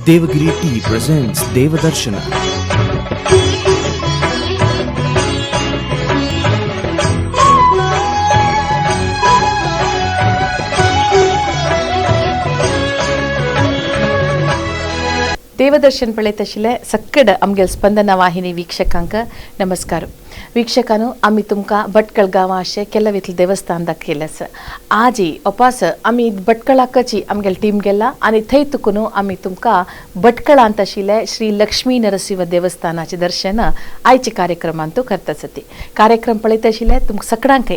Devagiri Tea presents Devadarshana. ದೇವದರ್ಶನ್ ಪಳೆತಶಿಲೆ ಸಕ್ಕಡ ಅಮ್ಗೆಲ್ ಸ್ಪಂದನ ವಾಹಿನಿ ವೀಕ್ಷಕಾಂಕ ನಮಸ್ಕಾರ ವೀಕ್ಷಕನು ಅಮ್ಮಿ ತುಮಕ ಭಟ್ಕಳ गावाशे ಕೆಲ ವಿತ್ಲ ದೇವಸ್ಥಾನದ ಕೆಲಸ ಆಜಿ ಒಪಾಸ ಅಮ್ಮಿ ಭಟ್ಕಳ ಕಚಿ ಅಮ್ಗೆಲ್ ಟೀಮ್ ಗೆಲ್ಲ आणि थै तुकुनु आम्ही तुमका भटकळ ಅಂತ ಶಿಲೆ ಶ್ರೀ ಲಕ್ಷ್ಮೀ ನರಸಿಂಹ ದೇವಸ್ಥಾನಾचे दर्शन आयचे कार्यक्रमांतू करतसती कार्यक्रम पळयतशिले तुमका सगळ्यांक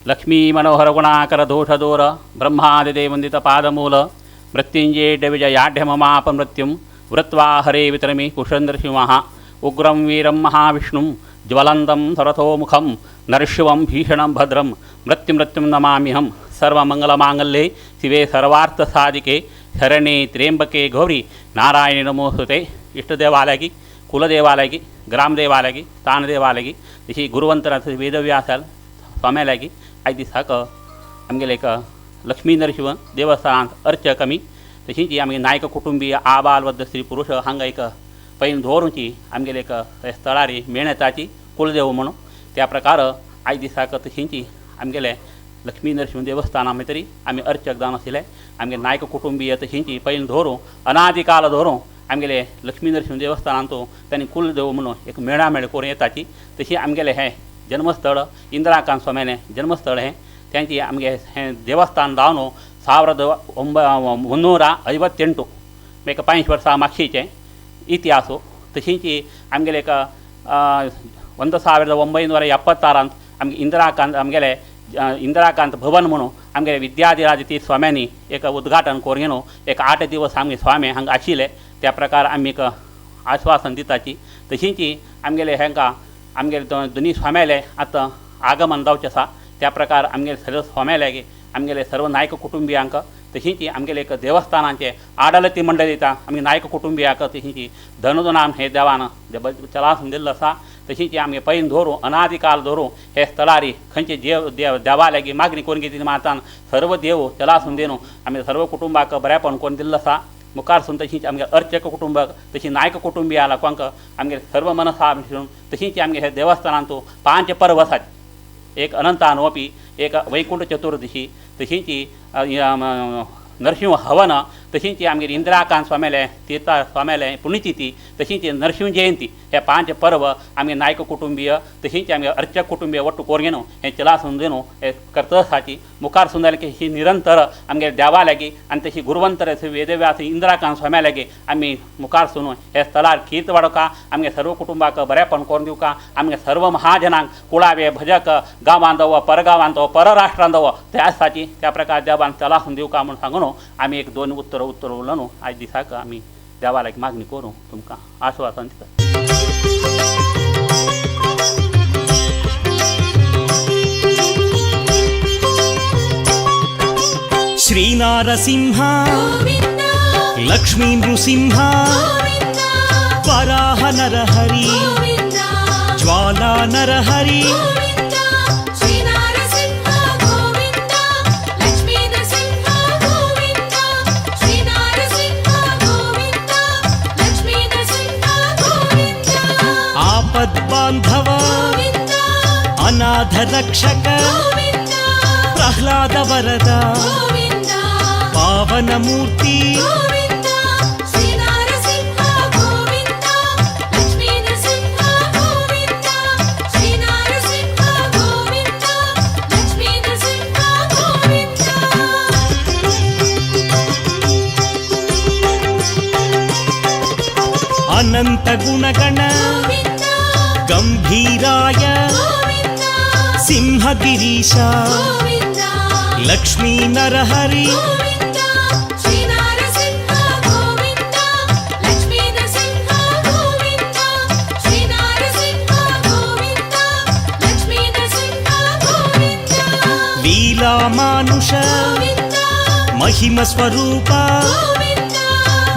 लक्ष्मी मनोहर गुणाकर दोषदूर ब्रह्मादिदेवंदित पादमूल मृत्युंजय विजयाढ्यममाप मृत्युं वृत्वा हरे वितरमि कुशन्द्रशिवः उग्रं वीरं महाविष्णुं ज्वलन्तं सरथोमुखं नरशिवं भीषणं भद्रं मृत्युं नमाम्यहं सर्वमङ्गलमाङ्गल्ये शिवे सर्वार्थसाधिके शरणे त्र्यंबके गौरी नारायणी नमोस्तुते इष्ट देवालयगी कुल देवालयगी ग्राम देवालयगी स्थान देवालयगी तशी गुरुवंतर वेदव्यासाल स्वाम्यालागी आयज दिसाक आमगेले एक लक्ष्मी नरसिंह देवस्थानांत अर्चक आमी तशींच आमगे नायक कुटुंबीय आबाल वद्द स्त्री पुरुष हांगा एक पैन दवरूची आमगेले एक स्थळारी मेणेताची कुलदेव म्हणून त्या प्रकार आयज दिसाक तशींच आमगेले लक्ष्मी नरसिंह देवस्थाना तरी आमी अर्चक जावन आशिल्ले आमगे नायक कुटुंबीय तशींच पैन दवरूं अनादी काल दवरूं आमगेले लक्ष्मी नरसिंह देवस्थानांतू तांणी कुलदेव म्हणून एक मेळामेळ करून येताची तशी आमगेले हें जन्मस्थळ इंदिराकांत स्वाम्याने जन्मस्थळ हें त्यांची आमगे हें देवस्थान जावन 1958 एक 5 वर्सां मागशीचें इतिहास तशींच आमगेले एक 1976 आमगे इंदिराकांत आमगेले इंदिराकांत भवन म्हणून आमगे विद्याधिराज ती स्वाम्यांनी एक उद्घाटन करून एक 8 दिवस आमगे स्वामी हांगा आशिल्ले त्या प्रकार आमी एक आश्वासन दिताची तशींची आमगेले हांकां आमगेले दोनी स्वाम्याले आतां आगमन जावचें आसा त्या प्रकार आमगेले सर्व स्वाम्याले आमगेले सर्व नायक कुटुंबियांक तशींची आमगेले एक देवस्थानांचे आडलती मंडळ दिता आमी नायक कुटुंबियांक तशींची धनुधनान हे देवान चलासून दिल्लो आसा तशींची आमगे पयलीं धरून अनादी काल धरून हे स्थळारी खंयचे देवा लागी मागणी करून घेतली मातान सर्व देव चलासून दिवन आमी सर्व कुटुंबाक बरेपण करून दिल्लो आसा मुखार सून तशींच आमगे अर्चक कुटुंबाक तशी नायक कुटुंबियां लोकांक आमगे सर्व मनसा मिसळून तशींच आमगे हे देवस्थानांतू 5 पर्व आसात एक अनंतान वपी एक वैकुंठ चतुर्दशी तशींची नरसिंह हवन तशींची आमगे इंदिराकांत स्वाम्याले तीर्था स्वाम्याले पुण्यतिथी तशींची नरसिंह जयंती हे 5 पर्व आमगे नायक कुटुंबीय तशींची आमगे अर्चक कुटुंबीय वट्ट कोरगेनो हे चलासून दिनो हे कर्तव्याची मुखार सुन जालें की ही निरंतर आमगे देवा लागी आनी तशी गुरुवंतर वेदव्यास इंदिराकांत स्वाम्या लागी आमी मुखार सुन हे स्थळार कीर्त वाडोवका आमगे सर्व कुटुंबाक बरेपण करून दिवका आमगे सर्व महाजनांक कुळावे भजक गांवांत दव परगांवांत दव परराष्ट्रांत दव त्या आसाची त्या प्रकार देवान चलासून दिवका म्हूण सांगून आमी एक 2 उत्तर उरलो न्हू आयज दिसाक आमी देवा लागी मागणी करूं तुमकां आश्वासन दिता श्री नारसिंह लक्ष्मी नृसिंह वराह नरहरि ज्वाला नरहरि बांधव अनाथ रक्षक प्रह्लाद वरद पावन मूर्ति अनंत गुणगण गंभीराय सिंहगिरीश लक्ष्मी नरहरि लीला मानुष महिम स्वरूप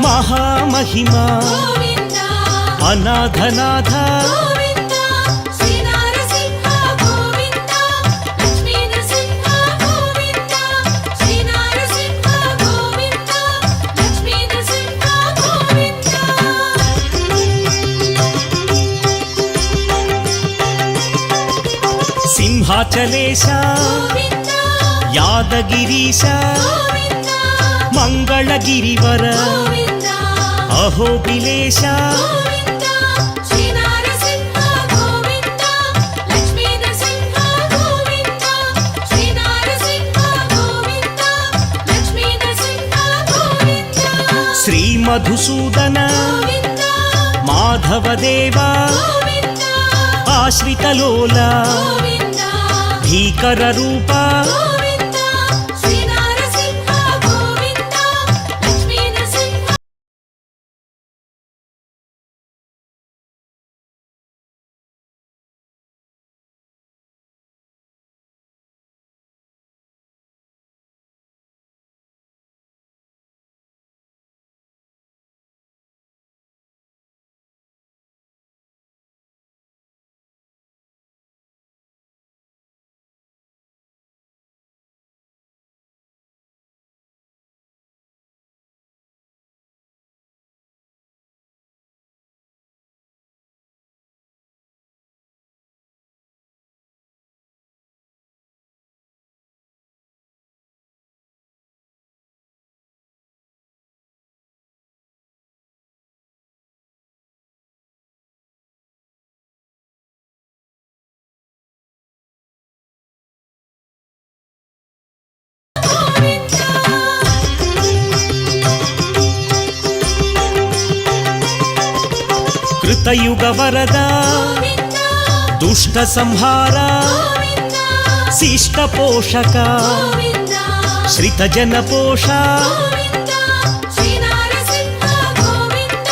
महामहिमा अनाथनाथ सिंहाचलेश यादगिरीश मंगलगिरिवर अहोबिलेश श्री मधुसूदन माधवदेव आश्रितलोला भीकर रूप कृतयुग वरदा दुष्ट संहारा ಶಿಷ್ಟ ಪೋಷಕ ಗೋವಿಂದ ಶ್ರಿತ ಜನ ಪೋಷ ಗೋವಿಂದ ಶ್ರೀ ನರಸಿಂಹ ಗೋವಿಂದ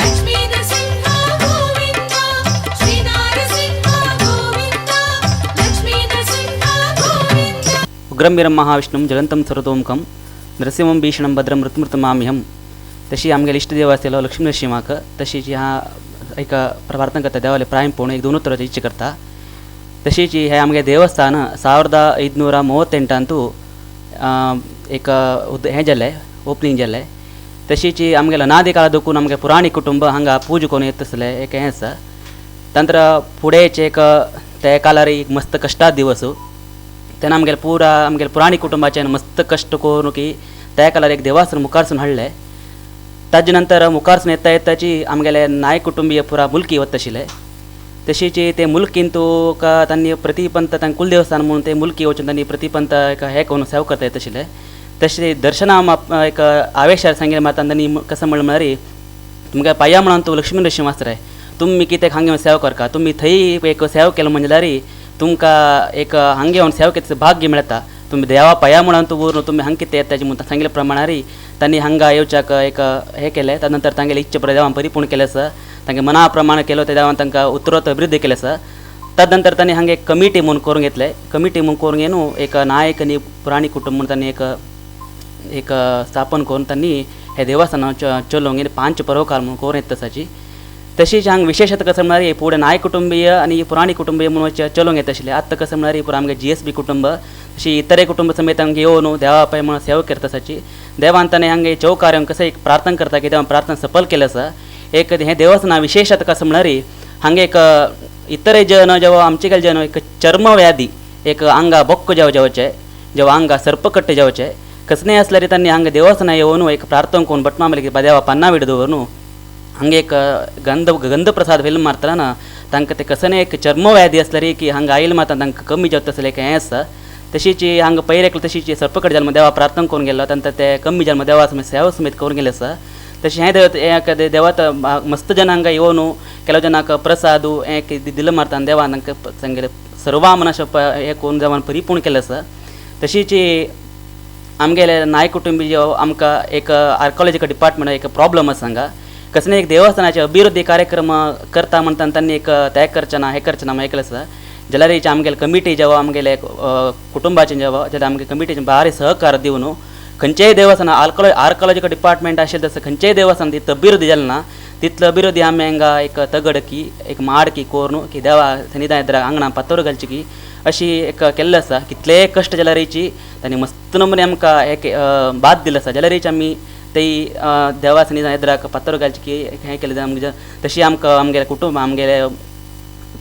ಲಕ್ಷ್ಮೀ ನರಸಿಂಹ ಗೋವಿಂದ ಶ್ರೀ ನರಸಿಂಹ ಗೋವಿಂದ ಲಕ್ಷ್ಮೀ ನರಸಿಂಹ ಗೋವಿಂದ उग्रं वीरं महाविष्णुं जगन्तं सर्वतोमुखं नरसिंहं भीषणं भद्रं मृत्युमृतमाम्यहं तशी आमगे इष्टदेव असलेलो लक्ष्मी नरसिंहाक तशीच ह्या एक प्रार्थना करता देवाले प्रायम पोवण एक 2 तरांची इच्छा करता तशीच हे आमगे देवस्थान 1538 एक हें जालें ओपनिंग जालें तशीच आमगे अनादी काळ देखून आमगे पुराणी कुटुंब हांगा पूज करून येत आसले एक हें आसा तंत्र फुडेंच एक त्या कालार एक मस्त कश्टात दिवस तेन्ना आमगेले आमगेले पुराणी कुटुंबाच्यान मस्त कश्ट करून की त्या कालार एक देवासून मुखारसून हाडले ताजे नंतर मुखारसून येता येताची आमगेले नायक कुटुंबीय पुरा मुल्की वता आशिल्ले तशीच ते मुल्कीन तुका तांणी प्रतिपंत तांकां कुलदेवस्थान म्हणून ते मुल्की वचून तांणी प्रतिपंत एक हें करून सेवा करता येत आशिल्ले तशें दर्शना एक आवेशार सांगिल्लें मात तांणी कसं म्हळ्यार तुमगे पांया म्हणून तूं लक्ष्मी नरसिंह मास्तर तुमी कित्याक हांगा सेवा करता तुमी थंय एक सेवा केलो म्हणल्यार तुमकां एक हांगे येवन सेवा केल्याचें भाग्य मेळटा तुमी देवा पांया म्हणून तूं व्हरून तुमी हांगा कितें येताचें म्हणून सांगिल्ल्या प्रमाणारी तांणी हांगा येवच्याक एक हें केलें त्या नंतर तांगेली इच्छा देवान परिपूर्ण केलें आसा तांगे मना प्रमाण केलो त्या देवान तांकां उत्तरोत्तर अभिवृद्धी केलें आसा ताजे नंतर तांणी हांगा एक कमिटी म्हणून करून घेतले कमिटी म्हणून करून घेवन एक नायक आनी पुराणी कुटुंब म्हणून तांणी एक स्थापन करून तांणी हे देवस्थान चलोवंक 5 परोवकार म्हणून करून येता आसाची तशीच हांगा विशेशता कसं म्हळ्यार फुडें नायक कुटुंबीय आनी पुराणी कुटुंबीय म्हणून चलोवंक येता आशिल्ले आतां कसं म्हळ्यार पुरो आमगे GSB कुटुंब अशी इतरे कुटुंब समेत हांगा येवन देवा पांय म्हणून सेवा करता आसाची देवान ताणें हांगा चौकार्यांक कसं एक प्रार्थना करता की देवान प्रार्थना सफल केलें आसा एक हें देवस्थान विशेशता कसं म्हळ्यार हांगा एक इतरे जन जेव्हा आमचे गेले जन एक चर्मव्याधी एक आंगा बोक्क जेवचे जेव्हा आंगा सर्पकट्टे जेवचे कसलेंय आसल्यार तांणी हांगा देवस्थाना येवन एक प्रार्थना करून बटमामले देवा पन्ना विड दवरून हांगा एक गंध प्रसाद फिल्म मारतना तांकां ते कसं एक चर्मव्याधी आसल्यार की हांगा आयले मात तांकां कमी जाता आसलें एक हें आसा तशीच हांगा पयर तशीच सर्पकट जल्म देवा प्रार्थना करून गेलो नंतर ते कमी जल्म देवा समेत सेवा समेत करून गेले आसा तशें हें देवात मस्त जन हांगा येवन केलो जनाक प्रसाद हें दिलं मारतना देवान तांकां सांगले सर्वामनाश हें करून देवान परिपूर्ण केलें आसा तशीच आमगेले नायक कुटुंबी आमकां एक आर्कोलॉजिकल डिपार्टमेंट एक प्रॉब्लम आसा हांगा कसले एक देवस्थानाचे अभिवृद्धी कार्यक्रम करता म्हणटाना तांणी एक ते करचना हें करचना म्हळ्यार आसा जाल्यार आमगेले कमिटी जेव्हा आमगेले कुटुंबाचें जेव्हा जाल्यार आमगे कमिटीचें भारी सहकार दिवन खंयचेय देवस्थान आर्कोलॉजिकल डिपार्टमेंट आशिल्लें तसं खंयचेय देवस्थान तितलो अभिवृद्धी जालें ना तितलो अभिवृद्धी आमी हांगा एक तगड की एक माड की करून की देवा सन्निधान येद्रा आंगणा पातोर घालची की अशी एक केल्लें आसा कितलेय कश्ट जाल्यार तांणी मस्त नमुने आमकां एक बाद दिलो आसा जाल्यार आमी ते देवा सन्निधान येद्राक पातोर घालची की हें केलें आमगे तशी आमकां आमगेले कुटुंब आमगेले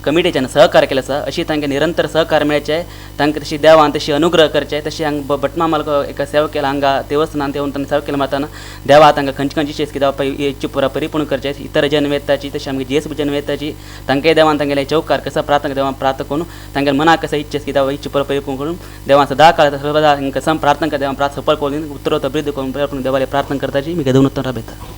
कमिटीच्यान सहकार्य केलें आसा अशी तांकां निरंतर सहकार्य मेळचें तांकां तशी देवान तशी अनुग्रह करचें तशी हांगा भटमामाल एक सेवा केला हांगा देवस्थानांत येवन तांणी सेवा केल्या मातान देवा तांकां खंयची खंयची की देवा इच्छा पुरा परिपूर्ण करचें इतर जन्मेताची तशी आमगे GSB जन्मेताची तांकांय देवान तांगेले चौकार कसं प्रार्थना देवान प्रार्थना करून तांगेले मनाक कसं इच्छा की देवा इच्छा पुरा परिपूर्ण करून देवान सदा काळ सर्वदा कसं प्रार्थना कर देवान प्रार्थना सफल करून उत्तरोत्तर अभिवृद्धी करून देवाले प्रार्थना करताची मी घेऊन उत्तर राबयता.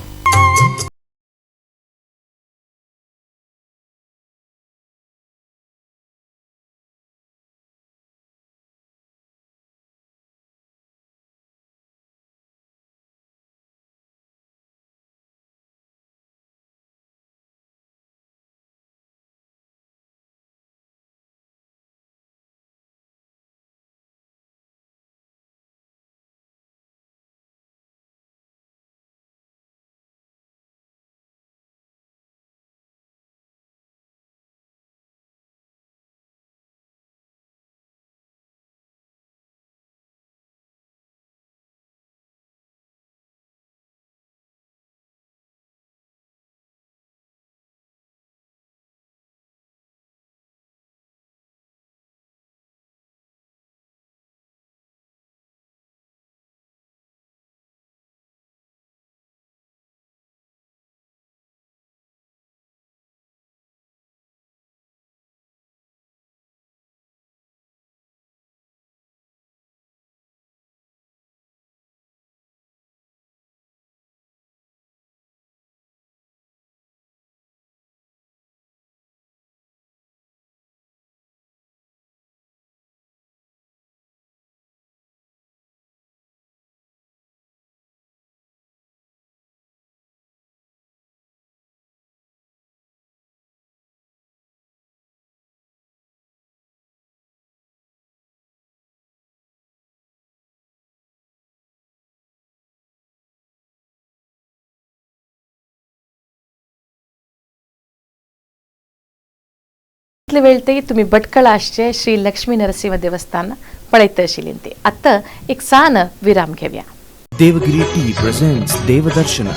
इतले वेळते तुम्ही भटकळ आसचे श्री लक्ष्मी नरसिंह देवस्थान पळयत आशिल्लीं आत्ता एक सान विराम घेवया. Devagiri Tea presents Devadarshana.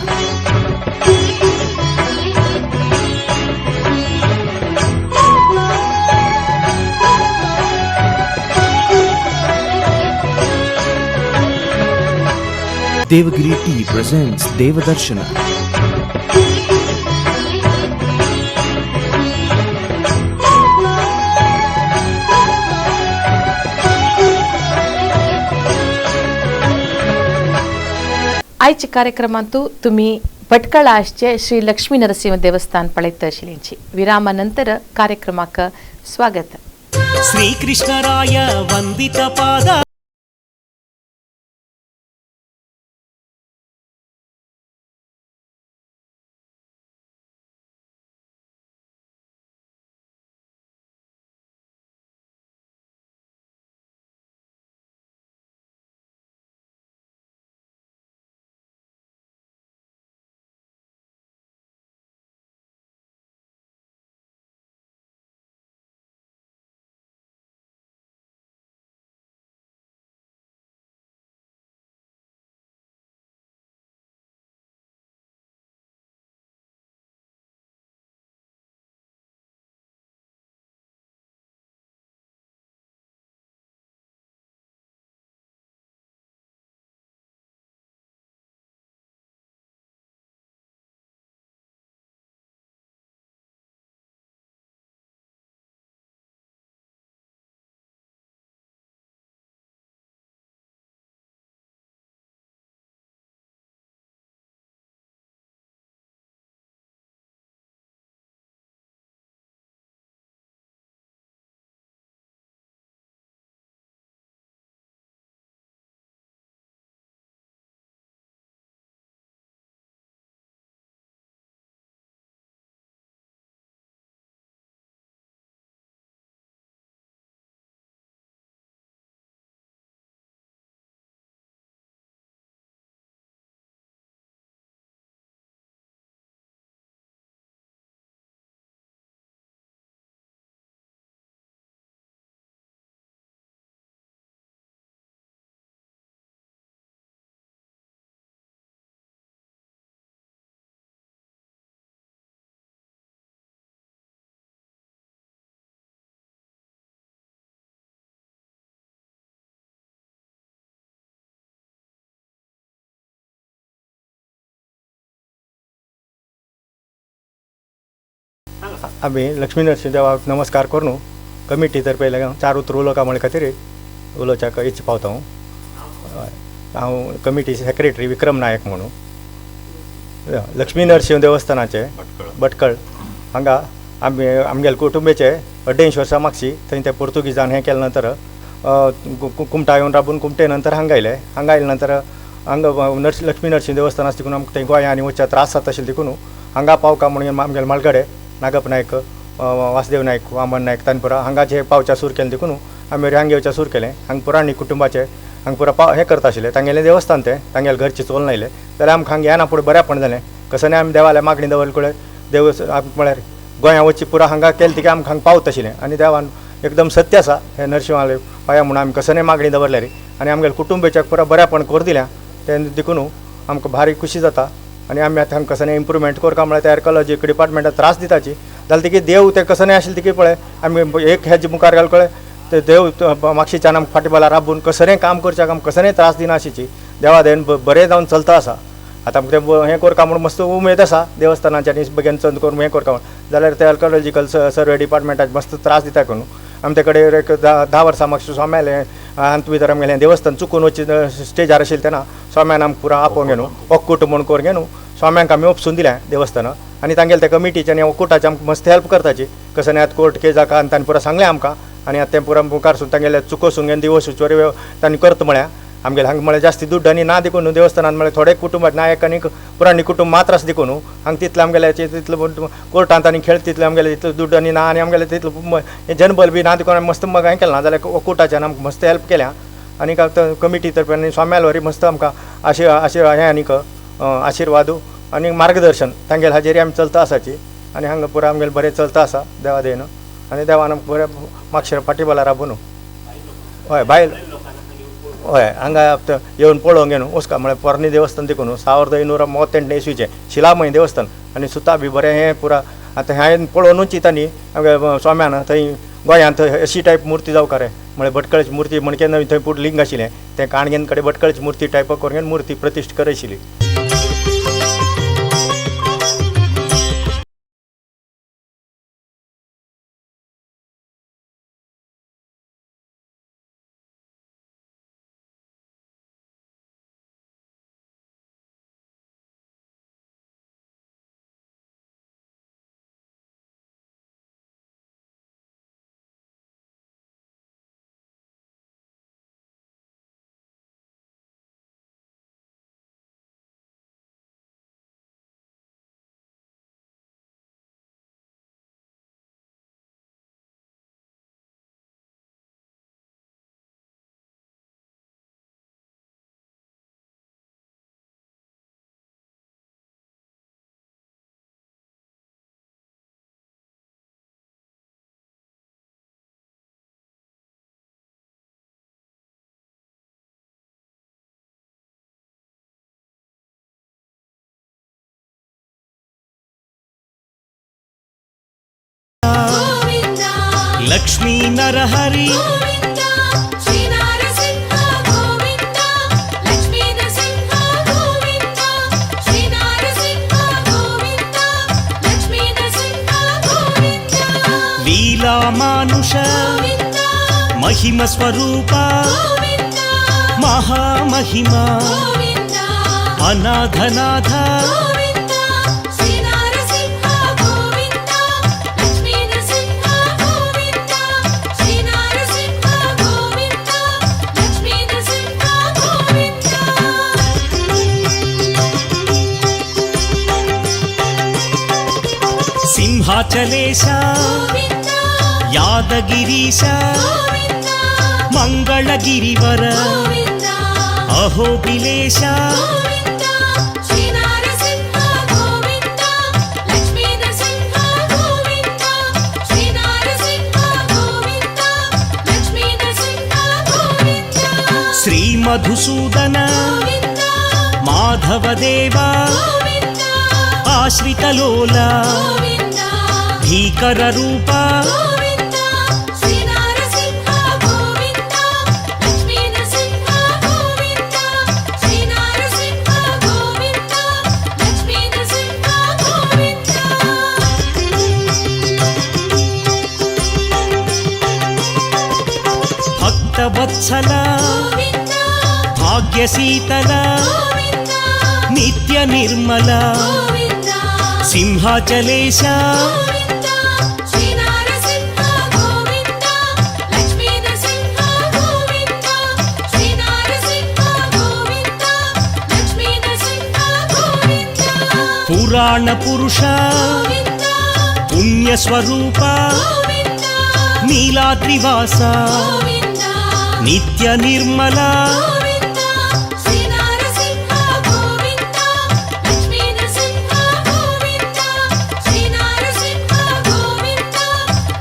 Devagiri Tea presents Devadarshana. आयच्या कार्यक्रमांतू तुम्ही भटकळ आसचे श्री लक्ष्मी नरसिंह देवस्थान पळयत आशिल्लींची विरामानंतर कार्यक्रमाक स्वागत. ಶ್ರೀಕೃಷ್ಣರಾಯ ವಂದಿತ ಪಾದ आम्ही लक्ष्मी नरसिंह देवाक नमस्कार करून कमिटी तर्फे चार उतर उलोवपा म्हळे खातीर उलोवच्याक इच्छ पावता हांव कमिटी सेक्रेटरी विक्रम नायक म्हणून लक्ष्मी नरसिंह देवस्थानाचे भटकळ हांगा आमगेले कुटुंबाचे 48 वर्सां मागची थंय ते पोर्तुगीजान हें केले नंतर कुमटा येवन राबून कुमटे नंतर हांगा आयले नंतर हांगा लक्ष्मी नरसिंह देवस्थान आसा देखून आमकां थंय गोंया आनी वचच्या त्रास जाता आशिल्ले देखून हांगा पावका म्हणून आमगेले मालगडे नागप नायक वासुदेव नायक वामन नायक तानपुरा हांगा जे पावच्या सूर केलें देखून आमी हांगा येवच्या सूर केलें हांगा पुराणी कुटुंबाचे हांगा पुरा हें करता आशिल्ले तांगेलें देवस्थान तें तांगेले घरचे चोल नायले जाल्यार आमकां हांगा येना फुडें बऱ्यापण जालें कसं आमी देवाल्या मागणी दवरले कडेन देव म्हळ्यार गोंया वचची पुरा हांगा केलें तिका आमकां हांगा पावत आशिल्लें आनी देवान एकदम सत्य आसा हें नरसिंहाले पांया म्हणून आमी कसं मागणी दवरल्यार आनी आमगेल्या कुटुंबाच्याक पुरा बऱ्यापण कोर दिल्या तें देखून आमकां भारी खुशी जाता आनी आमी आतां हांगा कसं इम्प्रुवमेंट करता म्हळ्यार तयार इकॉलॉजीक डिपार्टमेंटाक त्रास दिताची जाल्यार तिके देव ते कसं आशिल्ले तिके पळय आमी एक हेज मुखार घाल कळ्ळें ते देव मागशीच्यान आमकां फाटीबाला राबून कसं काम करच्याक आमकां कसं त्रास दिना आशिची देवा देन बरें जावन चलता आसा आतां आमकां तें हें करता म्हणून मस्त उमेद आसा देवस्थानाच्या आनी बेगीन चंद करून हें करता म्हणून जाल्यार ते आर्किओलॉजिकल सर्वे डिपार्टमेंटाक मस्त त्रास दिता करून आमी ते कडेन एक 10 वर्सां मागशें स्वाम्यालें अंत भितर आमगेलें देवस्थान चुकून वचची स्टेजार आशिल्लें तेन्ना स्वाम्यान आमकां पुरो आपोवंक गे न्हू ओक्कूट म्हूण कोर गे न्हू स्वाम्यांक आमी उपसून दिल्या देवस्थान आनी तांगेले ते कमिटीचे आनी ओक्कुटाचे आमकां मस्त हेल्प करताची कसं आतां कोर्ट केस जाका आनी तांणी पुरो सांगलें आमकां आनी आतां तें पुरो मुखारसून तांगेले चुकोवसून घेवन दिवस चोरी तांणी करता म्हळ्यार आमगेले हांगा म्हळ्यार जास्ती दुड्ड आनी ना देखून देवस्थानान म्हळ्यार थोडे कुटुंबात नायक आनी पुराणी कुटुंब मात्र आसा देखून हांगा तितलें आमगेले तितलें कोर्टांत आनी खेळ तितलें आमगेले तितलें दुड्ड आनी ना आनी आमगेले तितलें जनबल बी ना देखून आमी मस्त मग हें केलें ना जाल्यार ओक्कुटाच्यान आमकां मस्त हेल्प केल्या आनी कमिटी तर्फे आनी स्वाम्याल वरी मस्त आमकां हें आनीक आशिर्वादू आनी मार्गदर्शन तांगेले हाजेरी आमी चलता आसाची आनी हांगा पुरो आमगेलें बरें चलता आसा देवा देन आनी देवान आमकां बरें मागशें पाठिंबाला राबून हय भायल हय हांगा येवन पळोवंक न्हू वचका म्हळ्यार पोरणी देवस्थान देखून 1538 इसवीचें शिलामय देवस्थान आनी सुता बी बरें हें पुरा आतां हांवें पळोवनूच चिंता न्ही आमगे स्वाम्यान थंय गोंयांत अशी टायप मुर्ती जावका रे म्हळ्यार भटकळची मुर्ती म्हण केन्ना थंय पुट लिंग आशिल्लें तें काणगेन कडेन भटकळची मुर्ती टायप करून मुर्ती प्रतिश्ठ करशिल्ली. గోవిందా లక్ష్మీ నరహరి గోవిందా శ్రీ నారసింహ గోవిందా లక్ష్మీ నరసింహ గోవిందా శ్రీ నారసింహ గోవిందా లక్ష్మీ నరసింహ గోవిందా లీలా మానుష గోవిందా మహిమ స్వరూప గోవిందా మహామహిమ గోవిందా అనాథనాథ గోవిందా శ్రీ నారసింహ గోవిందా లక్ష్మీ నరసింహ గోవిందా శ్రీ నారసింహ గోవిందా లక్ష్మీ నరసింహ గోవిందా సింహాచలేశ గోవిందా యాదగిరీశ గోవిందా మంగళగిరివర గోవిందా అహోబిలేశ గోవిందా శ్రీ నారసింహ గోవిందా లక్ష్మీ నరసింహ గోవిందా శ్రీ నారసింహ గోవిందా లక్ష్మీ నరసింహ గోవిందా శ్రీ మధుసూదన గోవిందా మాధవదేవ గోవిందా ఆశ్రితలోల గోవిందా భీకర రూప గోవిందా శ్రీ నారసింహ గోవిందా లక్ష్మీ నరసింహ గోవిందా శ్రీ నారసింహ గోవిందా లక్ష్మీ నరసింహ గోవిందా భక్తవత్సల గోవిందా భాగ్యశీతల గోవిందా నిత్య నిర్మల గోవిందా సింహాచలేశ గోవిందా శ్రీ నారసింహ గోవిందా లక్ష్మీ నరసింహ గోవిందా శ్రీ నారసింహ గోవిందా లక్ష్మీ నరసింహ గోవిందా పురాణ పురుష గోవిందా పుణ్యస్వరూప గోవిందా నీలాద్రివాస గోవిందా నిత్య నిర్మల గోవిందా శ్రీ నారసింహ గోవిందా లక్ష్మీ నరసింహ గోవిందా శ్రీ నారసింహ గోవిందా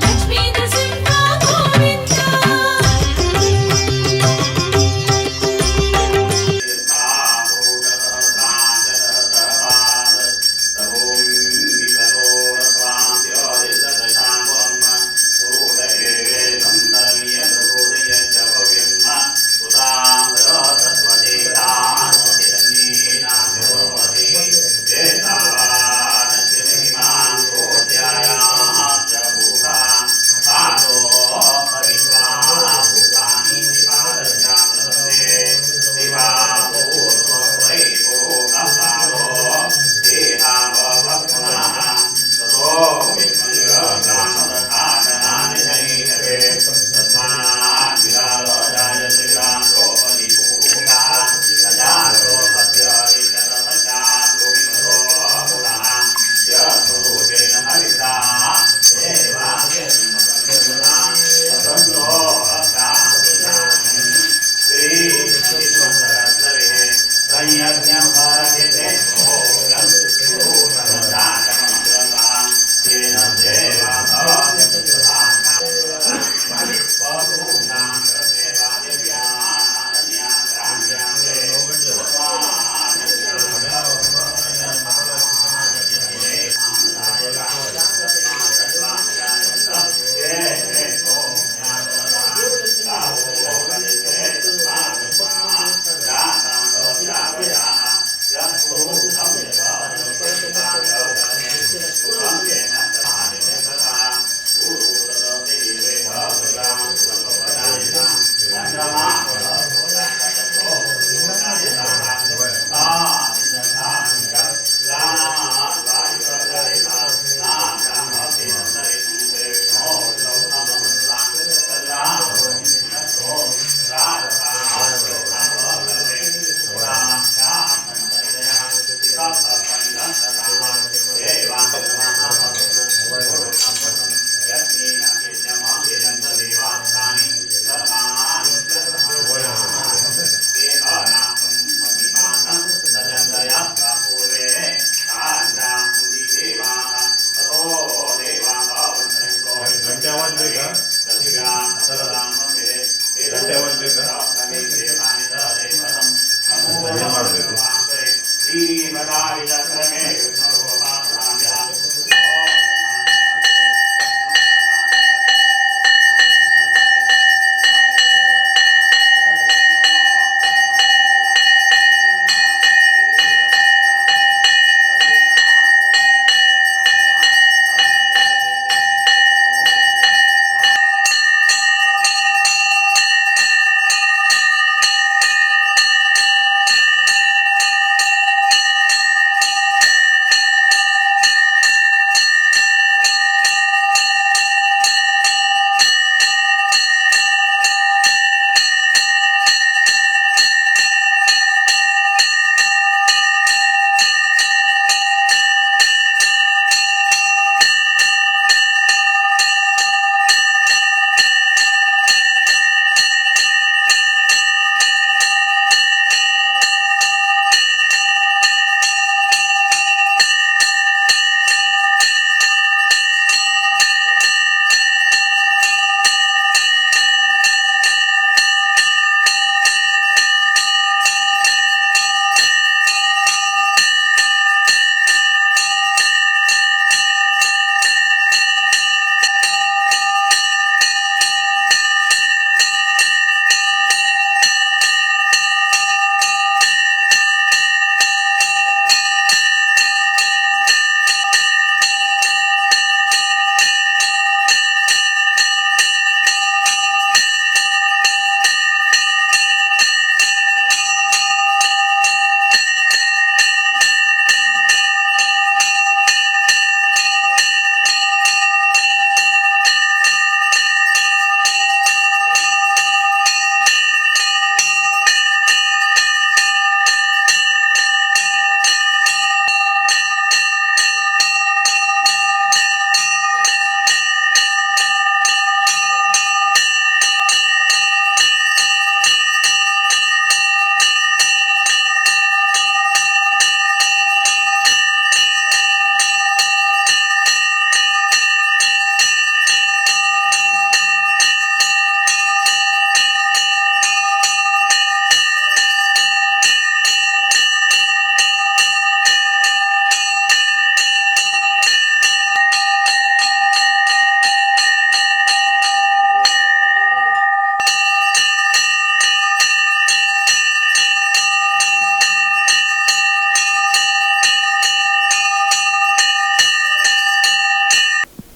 లక్ష్మీ నరసింహ గోవిందా ఉదాహరణ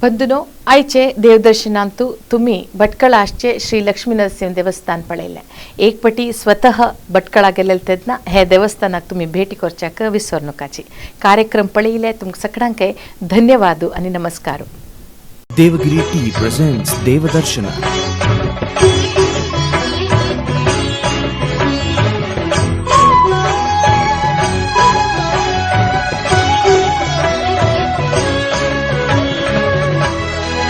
पद्दुनो आयचे देवदर्शनांतू तुम्ही भटकळ आशचे श्री लक्ष्मी नरसिंह देवस्थान पळयले एक पटी स्वतः भटकळा गेलेले तेदना हे देवस्थानाक तुम्ही भेटी करच्याक विसरनुकाची कार्यक्रम पळयले तुमकां सगळ्यांक धन्यवाद आणि नमस्कार. देवगिरी टी प्रेझेंट्स देवदर्शन.